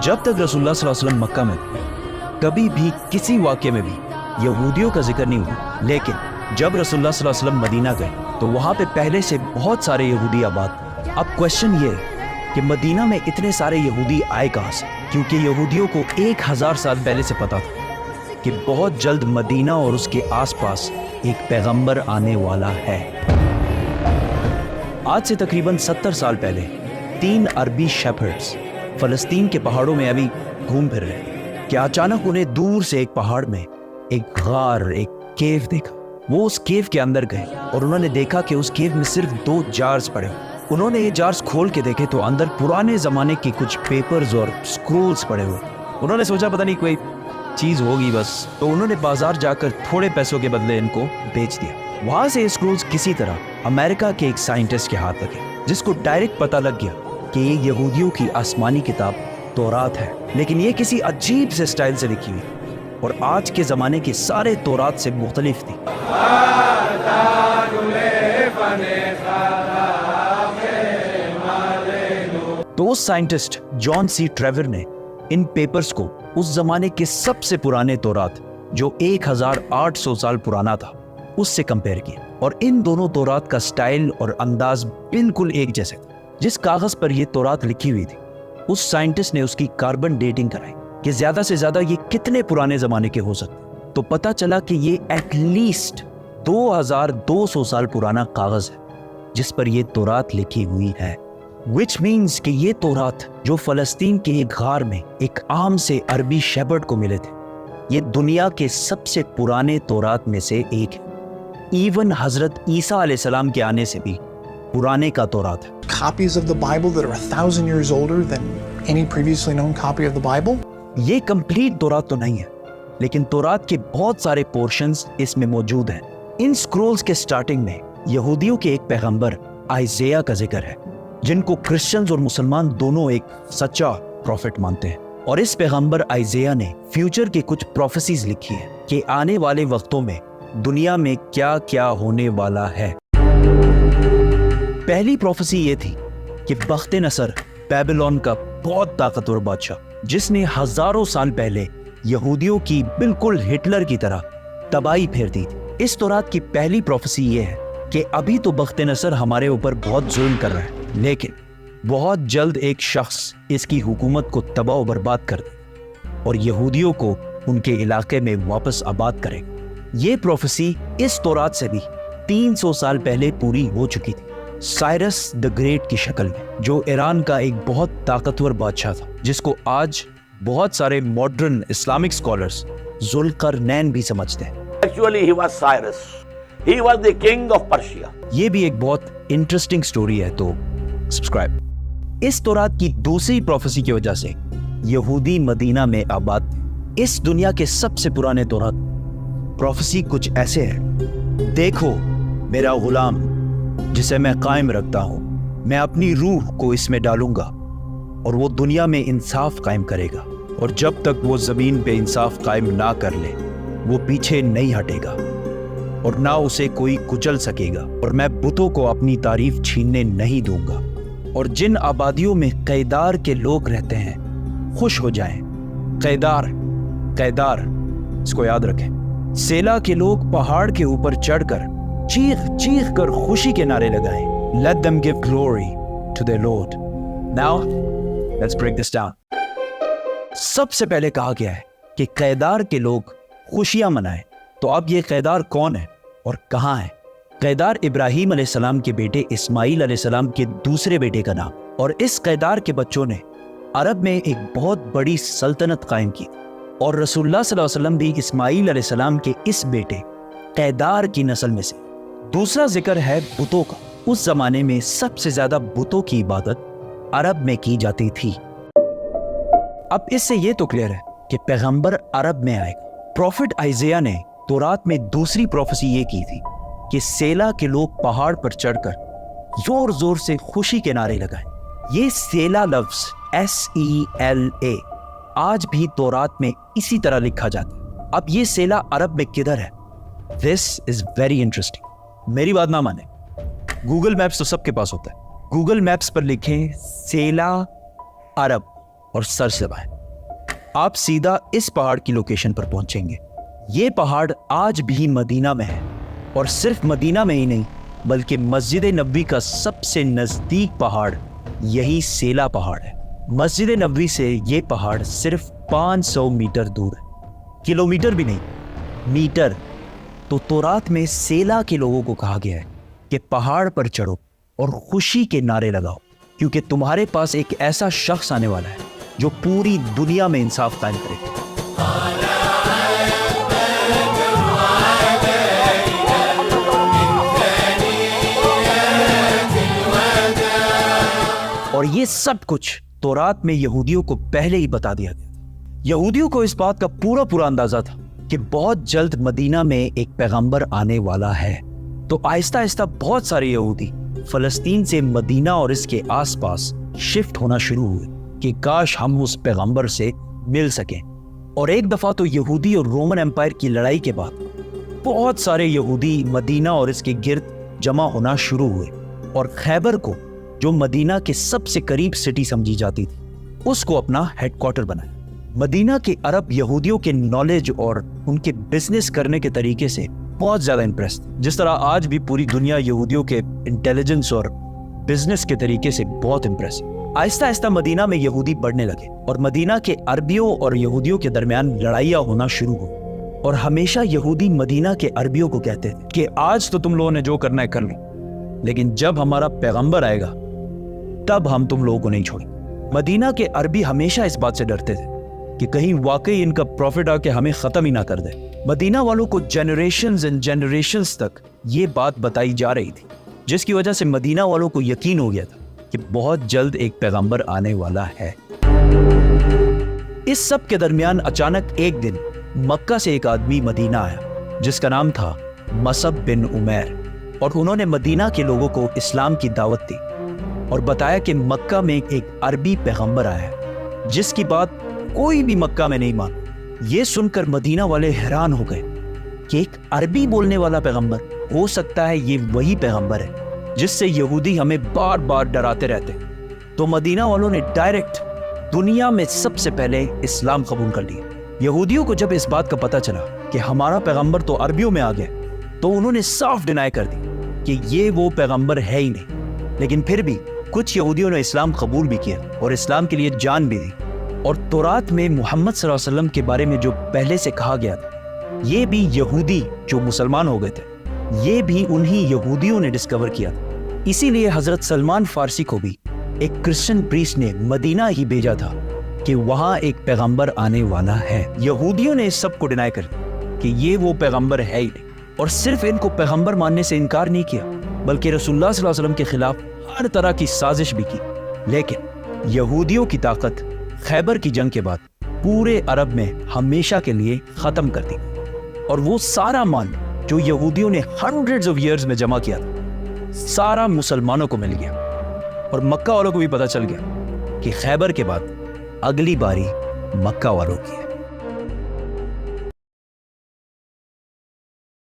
जब तक रसूलुल्लाह सल्लल्लाहु अलैहि वसल्लम मक्का में थे कभी भी किसी वाक़े में भी यहूदियों का जिक्र नहीं हुआ, लेकिन जब रसूलुल्लाह सल्लल्लाहु अलैहि वसल्लम मदीना गए तो वहाँ पे पहले से बहुत सारे यहूदी आबाद थे। अब क्वेश्चन ये है कि मदीना में इतने सारे यहूदी आए कहाँ से, क्योंकि यहूदियों को 1000 साल पहले से पता था कि बहुत जल्द मदीना और उसके आसपास एक पैगंबर आने वाला है। आज से तकरीबन 70 साल पहले 3 अरबी शेफर्ड्स फलस्तीन के पहाड़ों में अभी घूम फिर रहे कि अचानक उन्हें दूर से एक पहाड़ में एक गार, एक केव देखा। वो उस केव के अंदर गए और उन्होंने देखा कि उस केव में सिर्फ 2 जार्स पड़े हुए। उन्होंने ये जार्स खोल के देखे तो अंदर पुराने जमाने के कुछ पेपर्स और स्क्रोल्स पड़े हुए। उन्होंने सोचा पता नहीं कोई चीज होगी बस, तो उन्होंने बाजार जाकर थोड़े पैसों के बदले इनको बेच दिया। वहां से ये स्क्रोल्स किसी तरह अमेरिका के एक साइंटिस्ट के हाथ लगे, जिसको डायरेक्ट पता लग गया कि ये यहूदियों की आसमानी किताब तौरात है, लेकिन ये किसी अजीब से स्टाइल से लिखी हुई और आज के ज़माने के सारे तौरात से मुख्तलिफ थी। तो उस साइंटिस्ट जॉन सी ट्रेवर ने इन पेपर्स को उस ज़माने के सबसे पुराने तौरात, जो 1800 साल पुराना था, उससे कंपेयर किया और इन दोनों तौरात का स्टाइल और अंदाज बिल्कुल एक जैसे था। जिस कागज़ पर यह तौरात लिखी हुई थी, उस साइंटिस्ट ने उसकी कार्बन डेटिंग कराई कि ज्यादा से ज्यादा ये कितने पुराने जमाने के हो सकते। तो पता चला कि ये एटलीस्ट 2200 साल पुराना कागज है जिस पर ये तौरात लिखी हुई है। विच मीन्स कि ये तौरात जो फलस्तीन के एक गार में एक आम से अरबी शेपर्ड को मिले थे, ये दुनिया के सबसे पुराने तौरात में से एक है। इवन हजरत ईसा अलैहिस्सलाम के आने से भी पुराने का तौरात है। Copies of the Bible that are 1000 years older than any previously known copy of the Bible? ये कंप्लीट तौरात तो नहीं है, लेकिन तौरात के बहुत सारे पोर्शंस इसमें मौजूद हैं। इन स्क्रोल्स के स्टार्टिंग में यहूदियों के एक पैगंबर आइज़ाया का जिक्र है, जिनको क्रिश्चियंस और मुसलमान दोनों एक सच्चा प्रॉफिट मानते हैं। और इस पैगंबर आइज़ाया ने फ्यूचर की कुछ प्रोफेसीज लिखी है कि आने वाले वक्तों में दुनिया में क्या क्या होने वाला है। पहली प्रोफेसी ये थी कि बख्त नसर बेबीलोन का बहुत ताकतवर बादशाह, जिसने हजारों साल पहले यहूदियों की बिल्कुल हिटलर की तरह तबाही फेर दी थी। इस तौरात की पहली प्रोफेसी ये है कि अभी तो बख्त नसर हमारे ऊपर बहुत जुल्म कर रहा है, लेकिन बहुत जल्द एक शख्स इसकी हुकूमत को तबाह और बर्बाद कर दे और यहूदियों को उनके इलाके में वापस आबाद करेगा। ये प्रोफेसी इस तौरात से भी 300 साल पहले पूरी हो चुकी थी, साइरस द ग्रेट की शक्ल में, जो ईरान का एक बहुत ताकतवर बादशाह था, जिसको आज बहुत सारे मॉडर्न इस्लामिक स्कॉलर्स जुल्करनैन भी समझते हैं। Actually, he was Cyrus. He was the king of Persia. ये भी एक बहुत इंटरेस्टिंग स्टोरी है, तो सब्सक्राइब। इस तौरात की दूसरी प्रोफेसी की वजह से यहूदी मदीना में आबाद थे। इस दुनिया के सबसे पुराने तौरात प्रोफेसी कुछ ऐसे है, देखो मेरा गुलाम जिसे मैं कायम रखता हूं, मैं अपनी रूह को इसमें डालूंगा और वो दुनिया में इंसाफ कायम करेगा, और जब तक वो जमीन पे इंसाफ कायम ना कर ले वो पीछे नहीं हटेगा और ना उसे कोई कुचल सकेगा, और मैं बुतों को अपनी तारीफ छीनने नहीं दूंगा। और जिन आबादियों में कैदार के लोग रहते हैं खुश हो जाएं। कैदार, कैदार, इसको याद रखें। सेला के लोग पहाड़ के ऊपर चढ़कर चीख चीख कर खुशी के नारे लगाएं। Let them give glory to their Lord. Now, let's break this down. सबसे पहले कहा गया है कि कैदार के लोग खुशियां मनाएं। तो अब ये कैदार कौन है और कहां है? कैदार इब्राहीम अलैहिस्सलाम के बेटे इस्माईल अलैहिस्सलाम के दूसरे बेटे का नाम, और इस कैदार के बच्चों ने अरब में एक बहुत बड़ी सल्तनत कायम की, और रसूलुल्लाह सल्लल्लाहु अलैहि वसल्लम भी इस्माईल अलैहिस्सलाम के इस बेटे कैदार की नस्ल में से। दूसरा जिक्र है बुतों का। उस जमाने में सबसे ज्यादा बुतों की इबादत अरब में की जाती थी। अब इससे यह तो क्लियर है कि पैगंबर अरब में आएगा। प्रॉफिट आइज़ाया ने तौरात में दूसरी प्रोफेसी ये की थी कि सेला के लोग पहाड़ पर चढ़कर जोर जोर से खुशी के नारे लगाएं। ये सेला लफ्ज SELA आज भी तौरात में इसी तरह लिखा जाता है। अब ये सेला अरब में किधर है? This is very interesting. मेरी बात ना माने, गूगल मैप्स तो सबके पास होता है। गूगल मैप्स पर लिखें सेला अरब اور سر سے بائیں آپ سیدھا اس پہاڑ کی لوکیشن پر پہنچیں گے. یہ پہاڑ آج بھی مدینہ میں ہے, اور صرف مدینہ میں ہی نہیں بلکہ مسجد نبوی کا سب سے نزدیک پہاڑ یہی سیلا پہاڑ ہے. مسجد نبوی سے یہ پہاڑ صرف 500 میٹر دور ہے, کلومیٹر بھی نہیں, میٹر. تو تورات میں سیلا کے لوگوں کو کہا گیا ہے کہ پہاڑ پر چڑھو اور خوشی کے نعرے لگاؤ, کیونکہ تمہارے پاس ایک ایسا شخص آنے والا ہے جو پوری دنیا میں انصاف قائم کرے. اور یہ سب کچھ تورات میں یہودیوں کو پہلے ہی بتا دیا گیا. یہودیوں کو اس بات کا پورا اندازہ تھا کہ بہت جلد مدینہ میں ایک پیغمبر آنے والا ہے. تو آہستہ آہستہ بہت سارے یہودی فلسطین سے مدینہ اور اس کے آس پاس شفٹ ہونا شروع ہوئے کہ کاش ہم اس پیغمبر سے مل سکیں. اور ایک دفعہ تو یہودی اور رومن امپائر کی لڑائی کے بعد بہت سارے یہودی مدینہ اور اس کے گرد جمع ہونا شروع ہوئے, اور خیبر کو جو مدینہ کے سب سے قریب سٹی سمجھی جاتی تھی اس کو اپنا ہیڈ کوارٹر بنایا. مدینہ کے عرب یہودیوں کے نالج اور ان کے بزنس کرنے کے طریقے سے بہت زیادہ امپریس تھے, جس طرح آج بھی پوری دنیا یہودیوں کے انٹیلیجنس اور بزنس کے طریقے سے بہت امپریس ہے. آہستہ آہستہ مدینہ میں یہودی بڑھنے لگے اور مدینہ کے عربیوں اور یہودیوں کے درمیان لڑائیاں ہونا شروع ہوئی. اور ہمیشہ یہودی مدینہ کے عربیوں کو کہتے تھے کہ آج تو تم لوگوں نے جو کرنا ہے کر لو, لیکن جب ہمارا پیغمبر آئے گا تب ہم تم لوگوں کو نہیں چھوڑیں. مدینہ کے عربی ہمیشہ اس بات سے ڈرتے تھے کہ کہیں واقعی ان کا پروفٹ آ کے ہمیں ختم ہی نہ کر دے. مدینہ والوں کو جنریشنز اینڈ جنریشنز تک یہ بات بتائی جا رہی تھی, جس کی وجہ سے مدینہ والوں کو یقین ہو گیا تھا کہ بہت جلد ایک پیغمبر آنے والا ہے. اس سب کے درمیان اچانک ایک دن مکہ سے ایک آدمی مدینہ آیا جس کا نام تھا مصعب بن عمیر, اور انہوں نے مدینہ کے لوگوں کو اسلام کی دعوت دی اور بتایا کہ مکہ میں ایک عربی پیغمبر آیا ہے جس کی بات کوئی بھی مکہ میں نہیں مانا. یہ سن کر مدینہ والے حیران ہو گئے کہ ایک عربی بولنے والا پیغمبر, ہو سکتا ہے یہ وہی پیغمبر ہے جس سے یہودی ہمیں بار بار ڈراتے رہتے. تو مدینہ والوں نے ڈائریکٹ دنیا میں سب سے پہلے اسلام قبول کر لیا. یہودیوں کو جب اس بات کا پتہ چلا کہ ہمارا پیغمبر تو عربیوں میں آ گیا تو انہوں نے صاف ڈینائی کر دی کہ یہ وہ پیغمبر ہے ہی نہیں. لیکن پھر بھی کچھ یہودیوں نے اسلام قبول بھی کیا اور اسلام کے لیے جان بھی دی. اور تورات میں محمد صلی اللہ علیہ وسلم کے بارے میں جو پہلے سے کہا گیا تھا یہ بھی یہودی جو مسلمان ہو گئے تھے یہ بھی انہی یہودیوں نے ڈسکور کیا تھا. اسی لیے حضرت سلمان فارسی کو بھی ایک کرسچن پریسٹ نے مدینہ ہی بھیجا تھا کہ وہاں ایک پیغمبر آنے والا ہے. یہودیوں نے اس سب کو ڈینائی کر دیا کہ یہ وہ پیغمبر ہے ہی نہیں, اور صرف ان کو پیغمبر ماننے سے انکار نہیں کیا بلکہ رسول اللہ صلی اللہ علیہ وسلم کے خلاف ہر طرح کی سازش بھی کی. لیکن یہودیوں کی طاقت خیبر کی جنگ کے بعد پورے عرب میں ہمیشہ کے لیے ختم کر دی, اور وہ سارا مال جو یہودیوں نے ہنڈریڈز آف ایئرز میں جمع کیا تھا سارا مسلمانوں کو مل گیا. اور مکہ والوں کو بھی پتہ چل گیا کہ خیبر کے بعد اگلی باری مکہ والوں کی ہے.